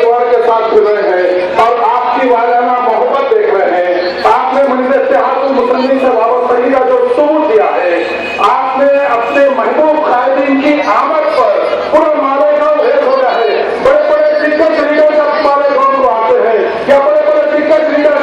پریوار کے ساتھ پھر رہے ہیں اور آپ کی والدانہ محبت دیکھ رہے ہیں. آپ نے منظر اتحاد المسلمین سے وابستگی کا جو ثبوت دیا ہے, آپ نے اپنے محبوب قائدین کی آمد پر پورا مالیگاؤں ایک ہو گیا ہے. بڑے بڑے دگج لیڈر جب مالیگاؤں کو آتے ہیں یا بڑے بڑے دگج لیڈر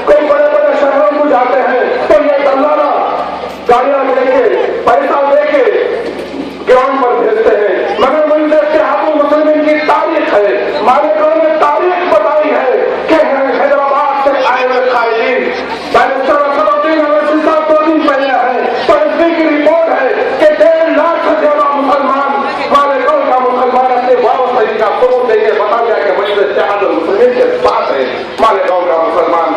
کوئی بڑے بڑے شہروں کو جاتے ہیں تو یہ دلالہ گاڑیاں لے کے پیسہ دے کے گراؤنڈ پر بھیجتے ہیں. مگر منظر اتحاد المسلمین کی تاریخ ہے, مالیگاؤں نے تاریخ بتائی ہے کہ حیدرآباد سے آئے ہوئے قائدین بیرسٹر اسد الدین اویسی صاحب 2 دن پہلے آئے تو اس کی رپورٹ ہے کہ 1.5 لاکھ سے زیادہ مسلمان مالیگاؤں کا مسلمان اپنے وابستگی کا ثبوت دے کے بتا دیا کہ منظر اتحاد المسلمین کے ساتھ ہے مالیگاؤں کا مسلمان.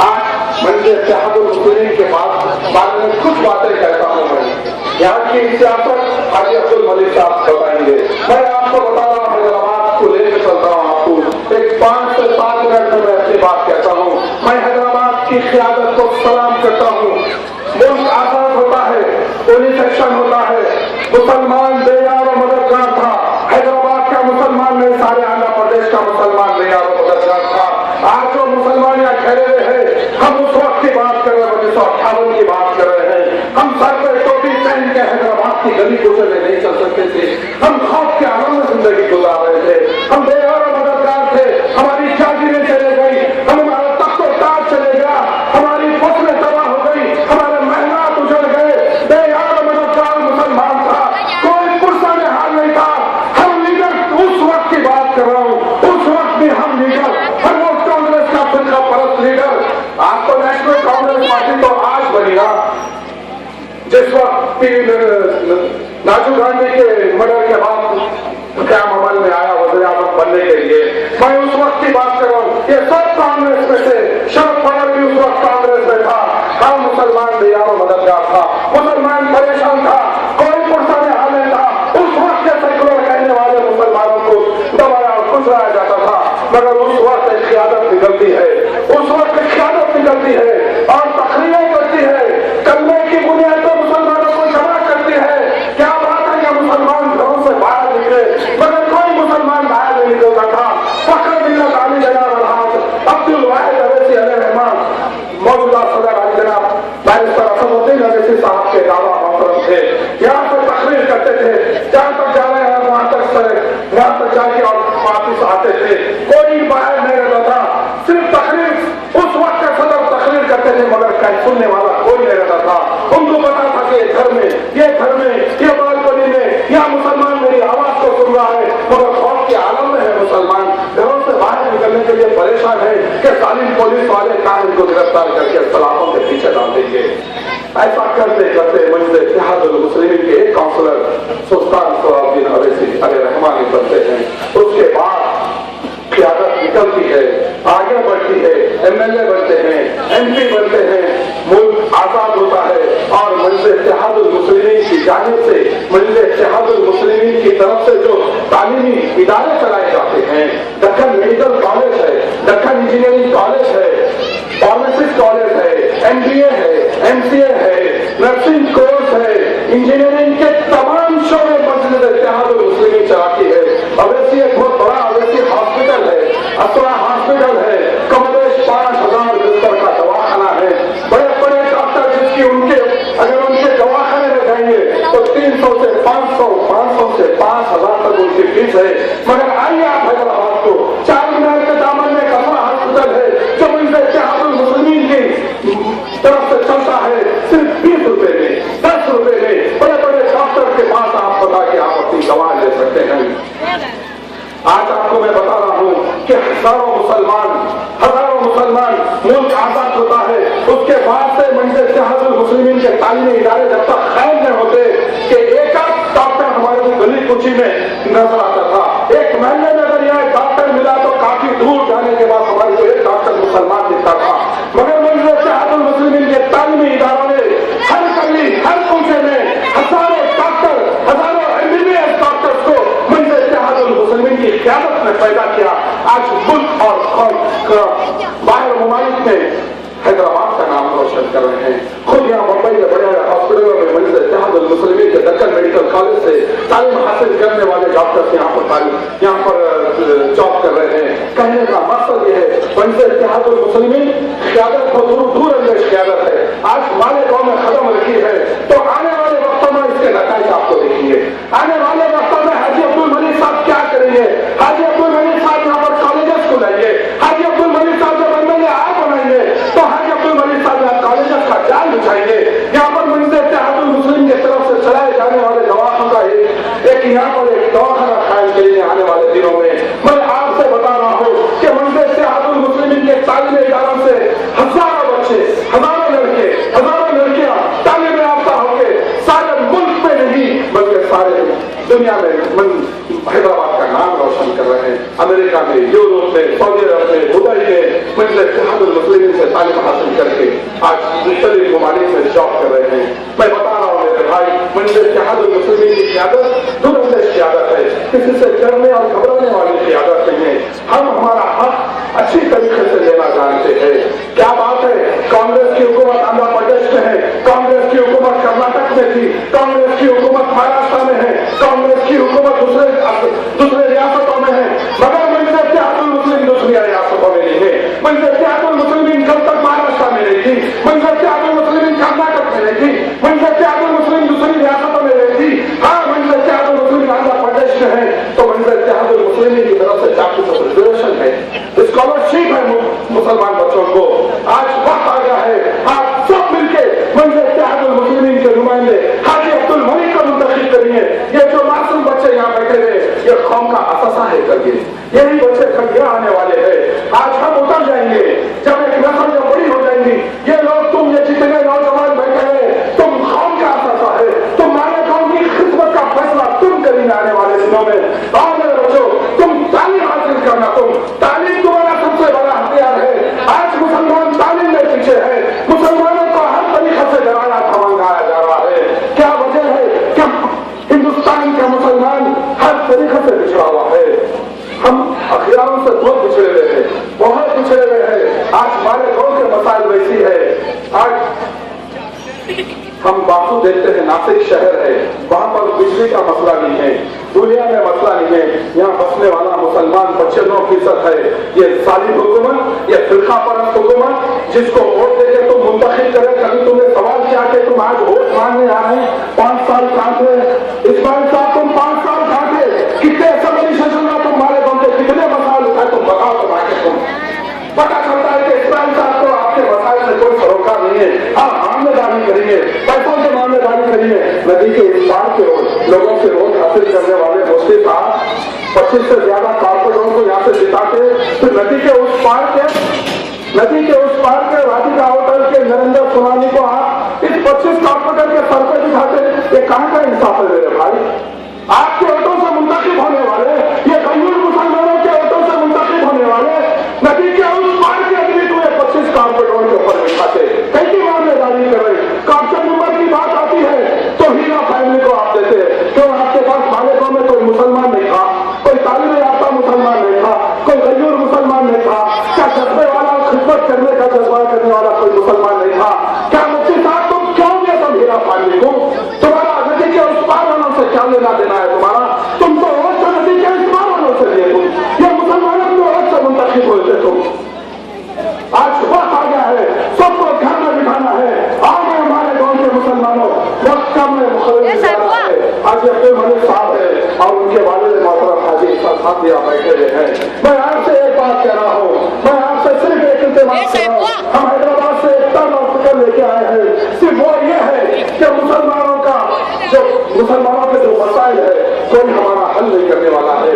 آج منظر اتحاد المسلمین کے بارے میں کچھ باتیں کہتا ہوں. میں یہاں کی سیاست حاجی عبد الملک صاحب بتائیں گے. میں آپ کو بتا رہا ہوں, حیدرآباد کو لے کے چلتا ہوں آپ کو. ایک 5 سے 7 منٹ میں اپنی بات کہتا ہوں. میں حیدرآباد کی قیادت کو سلام کرتا ہوں. ملک آزاد ہوتا ہے, پولیس ایکشن ہوتا ہے, مسلمان بے یار و مددگار تھا. حیدرآباد کا مسلمان نہیں, سارے آندھرا پردیش کا مسلمان بے یار و مددگار تھا. آج جو مسلمان یہاں ٹھہرے ہوئے ہیں, ہم اس وقت کی بات کر رہے ہیں, 1958 کی بات کر رہے ہیں. ہم سر پہ ٹوپی پہن کے حیدرآباد کی گلی کوچے میں نہیں چل سکتے تھے. ہم خوف کے عالم میں زندگی گزار رہے تھے. ہم بے یار و مددگار تھے. ہماری جاگیریں چلے گئی, ہمارا تخت و تاج چلے گیا, ہماری فصلیں تباہ ہو گئی, ہمارے محلات اجڑ گئے. بے یار و مددگار مسلمان تھا, کوئی پرسان حال نہیں تھا. ہم لیڈر اس وقت کی بات کر رہا ہوں, اس وقت بھی ہم لیڈر, ہم وہ کانگریس کا فرقہ پرست لیڈر. آپ کو نیشنل کانگریس پارٹی تو آج بنی نا, جس وقت راجیو گاندھی کے مرڈر کے بعد قیام عمل میں آیا وزیر اعظم بننے کے لیے. میں اس وقت کی بات کر رہا ہوں. یہ سب کانگریس میں سے, شرد پوار بھی اس وقت کانگریس میں تھا. ہر مسلمان بے یار و مددگار تھا, مسلمان پریشان تھا, کوئی پرسان حال نہیں تھا. اس وقت کے سیکولر کہنے والے مسلمانوں کو دبایا اور کچلایا جاتا تھا. مگر اس وقت ایک قیادت نکلتی ہے, اس وقت ایک قیادت نکلتی ہے اور تقریریں کرتی ہے, کلمے کی بنیاد پر مسلمانوں کو جمع کرتی ہے. کیا بات ہے کہ مسلمان گھروں سے باہر نکلے, مگر کوئی مسلمان باہر نہیں نکلتا تھا. فخر ملت علی جناب الحاج عبد الواحد اویسی علیہ الرحمان, موجودہ صدر علی جناب بیرسٹر اسد الدین اویسی صاحب کے دعویٰ محترم تھے. یہاں سے تقریر کرتے تھے, جہاں تک جا رہے ہیں وہاں تک جا کے اور واپس آتے تھے. کوئی باہر نہیں رہتا تھا. صرف تقریر, اس وقت کا صدر تقریر کرتے تھے مگر کہیں سننے والا کوئی نہیں رہتا تھا. ان کو پتا تھا کہ گھر میں, یہ بالکنی میں یہ مسلمان میری آواز کو سن رہا ہے, مگر خوف کے عالم میں ہے. مسلمان گھروں سے باہر نکلنے کے لیے پریشان ہے کہ ظالم پولیس والے کام کو گرفتار کر کے سلاخوں کے پیچھے ڈال دیں گے. ایسا کرتے کرتے منظر اتحاد المسلمین کے ایک کاؤنسلر سلطان سہراب الدین اویسی علیہ الرحمان بنتے ہیں. اس کے بعد قیادت نکلتی ہے, آگے بڑھتی ہے, MLA بنتے ہیں, MP بنتے ہیں, ملک آزاد ہوتا ہے. اور منظر اتحاد المسلمین کی جانب سے, منظر اتحاد المسلمین کی طرف سے جو تعلیمی ادارے چلائے جاتے ہیں, دکن میڈیکل کالج ہے, دکن انجینئرنگ کالج ہے, فارمیسسٹ کالج ہے, MBA ہے, MCA ہے, نرسنگ کورس ہے, انجینئرنگ کے تمام شعبے منظر اتحاد المسلمین چلاتی ہے. اویسی ایک بہت بڑا اویسی ہاسپٹل ہے, اسرا ہاسپٹل ہے, کم و بیش 5000 بستر کا دواخانہ ہے. بڑے بڑے ڈاکٹر جس کی اگر ان کے دواخانے میں جائیں گے تو 300 سے 500, 500 سے 5000 تک ان کی فیس ہے. مگر آئیے آپ حیدرآباد کو, 4 مینار کے دامن میں اسرا ہاسپٹل ہے جو منظر اتحاد المسلمین کی طرف سے چلتا ہے, صرف 20 روپے میں, 10 روپے میں. بڑے بڑے ڈاکٹر کے پاس آپ بتا کے آپ اپنی دوا لے سکتے ہیں. آج آپ کو میں بتا رہا ہوں کہ ہزاروں مسلمان ملک آزاد ہوتا ہے. اس کے بعد سے منظر اتحاد المسلمین کے تعلیمی ادارے جب تک قائم نہیں ہوتے کہ ایک آدھ ڈاکٹر ہمارے کو گلی کوچی میں نظر آتا تھا. ایک مہینے میں اگر یہاں ڈاکٹر ملا تو کافی دور جانے کے بعد ہمارے کو ایک ڈاکٹر مسلمان دکھتا تھا. مگر منظر اتحاد المسلمین کے تعلیمی اداروں نے ہر گلی, ہر کوچے میں ہزاروں ڈاکٹر, ہزاروں MBBS ڈاکٹر کو منظر اتحاد المسلمین کی قیادت میں پیدا کیا. آج ملک اور باہر ممالک میں حیدرآباد کا نام روشن کر رہے ہیں. خود یہاں ممبئی کے بڑے ہاسپٹلوں میں منظر اتحاد المسلمین کے دکن میڈیکل کالج سے تعلیم حاصل کرنے والے ڈاکٹر یہاں پر جاب کر رہے ہیں. قیادت کو دور اندیش قیادت ہے آج ہمارے قوم میں ختم رکھی ہے، تو آنے والے وقتوں میں اس کے نتائج آپ کو دیکھیں گے۔ آنے والے وقتوں میں حاجی عبد الملک صاحب کیا کریں گے؟ حاجی عبد الملک صاحب یہاں پر کالجز کھلائیں گے، حاجی عبد الملک صاحب جب ایم ایل اے آپ بنائیں گے تو حاجی عبد الملک صاحب یہاں کالجز کا جال بچھائیں گے۔ یہاں پر منظر اتحاد المسلمین کی طرف سے چلائے جانے والے دواخانوں کا ایک یہاں پر ایک دواخانہ قائم کریں گے آنے والے دنوں میں۔ میں آپ سے بتا رہا ہوں کہ منظر اتحاد المسلمین کے تعلیمی اداروں سے ہزاروں بچے، ہزاروں لڑکے، ہزاروں لڑکیاں تعلیم یافتہ ہو کے سارے ملک میں نہیں بلکہ سارے دنیا میں حیدرآباد کا نام روشن کر رہے ہیں۔ امریکہ میں، یورپ میں، سعودی عرب میں، دبئی میں منظر اتحاد المسلمین سے تعلیم حاصل کر کے آج مختلف ممالک میں جاب کر رہے ہیں۔ میں بتا رہا ہوں میرے بھائی، منظر اتحاد المسلمین کی قیادت دور اندیش قیادت ہے، کسی سے ڈرنے اور گھبرانے والی قیادت نہیں ہے۔ ہم ہمارا حق اچھی طریقے سے لینا جانتے ہیں۔ کیا بات ہے، کانگریس کی حکومت آندھرا پردیش میں ہے، کانگریس کی حکومت کرناٹک میں تھی، کانگریس کی حکومت مہاراشٹر میں ہے، کانگریس کی حکومت دوسرے ریاستوں میں ہے، مگر منظر اتحاد المسلمین دوسری ریاستوں میں نہیں ہے۔ منظر اتحاد المسلمین کل تک مہاراشٹر میں نہیں تھی، منظر اتحاد المسلمین کرناٹک میں نہیں تھی، منظر اتحاد المسلمین دوسری ریاستوں میں نہیں تھی۔ ہاں، منظر اتحاد المسلمین آندھرا پردیش میں ہے تو منظر اتحاد المسلمین کی طرف سے 40% ریزرویشن ہے، اسکالرشپ ہے مسلمان بچوں کو۔ آج وقت آ گیا ہے آپ سب مل کے منظر اتحاد المسلمین کے نمائندے حاجی عبد الملک کو منتخب کریے۔ یہ جو معصوم بچے یہاں بیٹھے ہوئے یہ قوم کا اثاثہ ہے کر کے، یہی بچے کل آنے والے ہیں۔ آج ہم اتر جائیں گے، جب ایک نسل جب بڑی ہو جائیں گی، یہ لوگ تم یہ جتنے نوجوان بیٹھے ہیں تم قوم کا اثاثہ ہے، تمہارے قوم کی خدمت کا فیصلہ تم کریں گے آنے والے دنوں میں۔ اور میرے بچوں، تم تعلیم حاصل کرنا، تم تعلیم تمہارا سب سے بڑا ہتھیار ہے۔ آج مسلمان تعلیم میں پیچھے ہے، مسلمانوں کو ہر طریقے سے ڈرایا دھمکایا جا رہا ہے۔ کیا وجہ ہے کہ ہندوستان کا مسلمان ہر طریقے سے پچھڑا ہوا ہے، ہم اخیاروں سے بہت پچھڑے ہوئے ہیں، بہت پچھڑے ہوئے ہیں۔ آج ہمارے گاؤں کے مسائل ویسی ہے، آج ہم باسو دیکھتے ہیں ناسک شہر ہے، وہاں پر بجلی کا مسئلہ نہیں ہے، دنیا میں مسئلہ نہیں ہے، یہاں بسنے والا مسلمان 95% ہے۔ یہ ظالم حکومت، یہ فرقہ پرست حکومت جس کو ووٹ دے کے تم منتخب کرے، کبھی تم نے سوال کیا کہ تم آج ووٹ مانگنے آ رہے ہیں، 5 سال کہاں تھے اسماعیل صاحب، تم 5 سال کہاں تھے، کتنے اسمبلی سیشن میں تمہارے گاؤں کے کتنے مسائل اٹھائے، تم بتاؤ تم آ کے تم پتا چلتا ہے کہ اسماعیل صاحب کو آپ کے مسائل سے کوئی سروکار نہیں ہے۔ ہاں، معاملے داری کریے، پیسوں سے معاملے داری کریے۔ ندی کے اس پار کے لوگوں سے ووٹ حاصل کرنے والے مفتی صاحب 25 سے زیادہ کارپوریٹروں کو یہاں سے جتا کے پھر ندی کے اس پار کے رادھیکا ہوٹل کے نریندر سونانی کو آپ اس 25 کارپوریٹر کے سر پہ دکھاتے، یہ کہاں کا انصاف ہے میرے بھائی؟ آپ کے ووٹوں سے منتخب ہونے والے، یہ غیر مسلمانوں کے ووٹوں سے منتخب ہونے والے ندی کے اس پار کے آدمی کو یہ 25 کارپوریٹروں کے اوپر بٹھاتے، کئی کی معاملے داری کر رہے۔ کارپوریٹ نمبر کی بات آتی ہے تو ہیرا فیملی کو آپ دیتے، کیوں آپ کے پاس ہمارے گاؤں میں کوئی مسلمان نہیں تھا، کوئی تعلیم یافتہ مسلمان نہیں تھا، کوئی غیر مسلمان نہیں تھا، کیا جذبے والا خدمت کرنے کا جذبہ کرنے والا کوئی مسلمان نہیں تھا؟ کیا مفتی صاحب تم کیوں یہ سب ہیرا فیملی کو؟ تمہارا ندی کے اس پار والوں سے کیا لینا دینا ہے تمہارا؟ تم تو ووٹ سے ندی کے اس پار والوں سے لیے، تم یہ مسلمانوں کو ووٹ سے منتخب ہوئے تھے تم۔ آج وقت آ گیا ہے، سب کو گھر میں بٹھانا ہے۔ آگے ہمارے گاؤں کے مسلمانوں وقت کم ہے، حاجی عبد الملک صاحب ہے اور ان کے والد محترم حاجی صاحب یہاں بیٹھے ہوئے ہیں۔ میں آپ سے ایک بات کہہ رہا ہوں، میں آپ سے صرف ایک التماس کر رہا ہوں، ہم حیدرآباد سے ایک تن اور فکر لے کے آئے ہیں، صرف وہ یہ ہے کہ مسلمانوں کے جو مسائل ہے کوئی ہمارا حل نہیں کرنے والا ہے،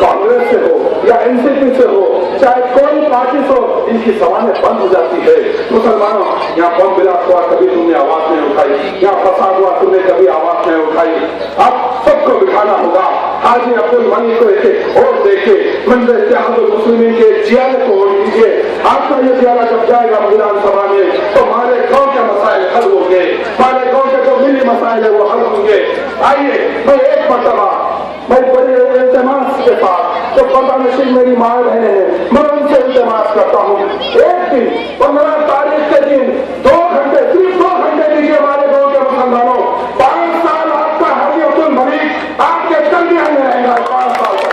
کانگریس سے ہو یا NCP سے ہو، چاہے کوئی پارٹی ہو، ان کی زبانیں بند ہو جاتی ہے۔ مسلمانوں، یہاں بم بلاسٹ ہوا کبھی تم نے آواز نہیں اٹھائی، یہاں فساد ہوا تم نے کبھی آواز نہیں اٹھائی۔ اب سب کو بٹھانا ہوگا، حاجی عبد الملک کو ایک ووٹ دے کے منظر اتحاد المسلمین کے جیالے کو ووٹ دیجیے۔ آپ کا یہ جیالہ جب جائے گا وزارت سبھا میں تو ہمارے گاؤں کے مسائل حل ہوں گے، ہمارے گاؤں کے جو ملی مسائل ہیں وہ حل ہوں گے۔ آئیے، میں ایک مرتبہ میں بڑے التماس کے ساتھ جو پردہ نشین میری ماں بہنیں ہیں، میں ان سے التماس کرتا ہوں، ایک دن 15 تاریخ کے دن 2 گھنٹے، صرف 2 گھنٹے دیجیے ہمارے گاؤں کے مسلمانوں۔ 5 سال آپ کا حاجی عبد الملک آپ کے کندھے میں رہے گا، 5 سال تک۔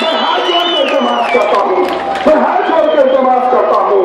میں ہاتھ جوڑ کے التماس کرتا ہوں، میں ہاتھ جوڑ کے التماس کرتا ہوں،